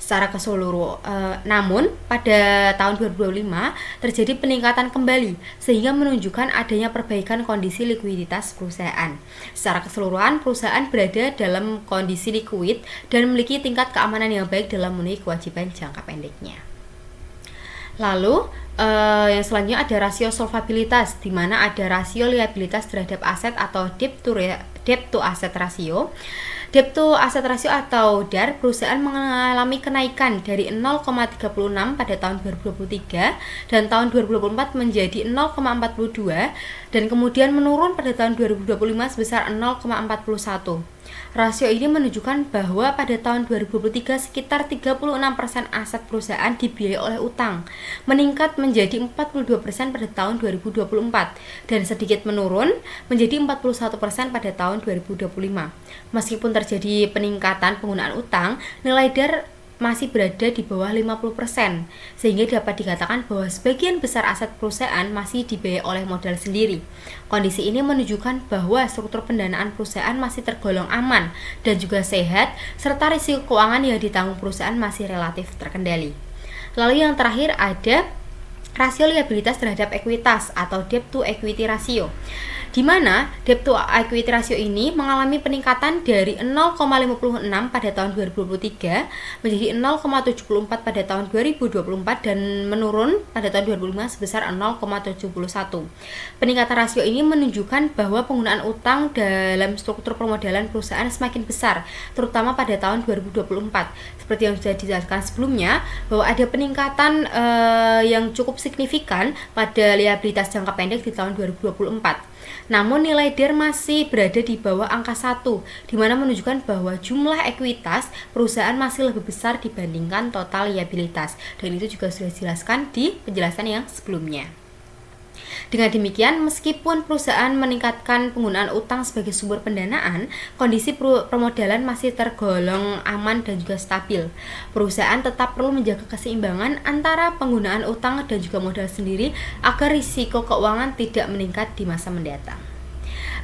A: Secara keseluruhan, namun pada tahun 2025 terjadi peningkatan kembali sehingga menunjukkan adanya perbaikan kondisi likuiditas perusahaan. Secara keseluruhan, perusahaan berada dalam kondisi likuid dan memiliki tingkat keamanan yang baik dalam memenuhi kewajiban jangka pendeknya. Lalu yang selanjutnya ada rasio solvabilitas, di mana ada rasio liabilitas terhadap aset atau debt to asset ratio. Debt to asset ratio atau DAR perusahaan mengalami kenaikan dari 0,36 pada tahun 2023 dan tahun 2024 menjadi 0,42 dan kemudian menurun pada tahun 2025 sebesar 0,41. Rasio ini menunjukkan bahwa pada tahun 2023 sekitar 36% aset perusahaan dibiayai oleh utang, meningkat menjadi 42% pada tahun 2024 dan sedikit menurun menjadi 41% pada tahun 2025. Meskipun terjadi peningkatan penggunaan utang, nilai DAR masih berada di bawah 50%, sehingga dapat dikatakan bahwa sebagian besar aset perusahaan masih dibiayai oleh modal sendiri. Kondisi ini menunjukkan bahwa struktur pendanaan perusahaan masih tergolong aman dan juga sehat, serta risiko keuangan yang ditanggung perusahaan masih relatif terkendali. Lalu yang terakhir ada rasio liabilitas terhadap ekuitas atau debt to equity ratio, di mana debt to equity ratio ini mengalami peningkatan dari 0,56 pada tahun 2023 menjadi 0,74 pada tahun 2024 dan menurun pada tahun 2005 sebesar 0,71. Peningkatan rasio ini menunjukkan bahwa penggunaan utang dalam struktur permodalan perusahaan semakin besar, terutama pada tahun 2024. Seperti yang sudah dijelaskan sebelumnya, bahwa ada peningkatan yang cukup signifikan pada liabilitas jangka pendek di tahun 2024. Namun nilai DAR masih berada di bawah angka 1, di mana menunjukkan bahwa jumlah ekuitas perusahaan masih lebih besar dibandingkan total liabilitas. Dan itu juga sudah dijelaskan di penjelasan yang sebelumnya. Dengan demikian, meskipun perusahaan meningkatkan penggunaan utang sebagai sumber pendanaan, kondisi permodalan masih tergolong aman dan juga stabil. Perusahaan tetap perlu menjaga keseimbangan antara penggunaan utang dan juga modal sendiri agar risiko keuangan tidak meningkat di masa mendatang.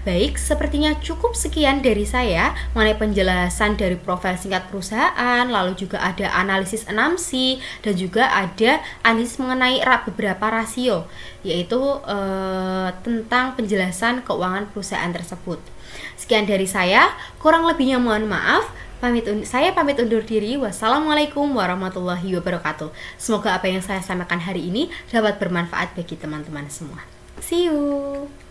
A: Baik, sepertinya cukup sekian dari saya mengenai penjelasan dari profil singkat perusahaan, lalu juga ada analisis 6C, dan juga ada analisis mengenai beberapa rasio, yaitu tentang penjelasan keuangan perusahaan tersebut. Sekian dari saya, kurang lebihnya mohon maaf. Saya pamit undur diri. Wassalamualaikum warahmatullahi wabarakatuh. Semoga apa yang saya sampaikan hari ini dapat bermanfaat bagi teman-teman semua. See you!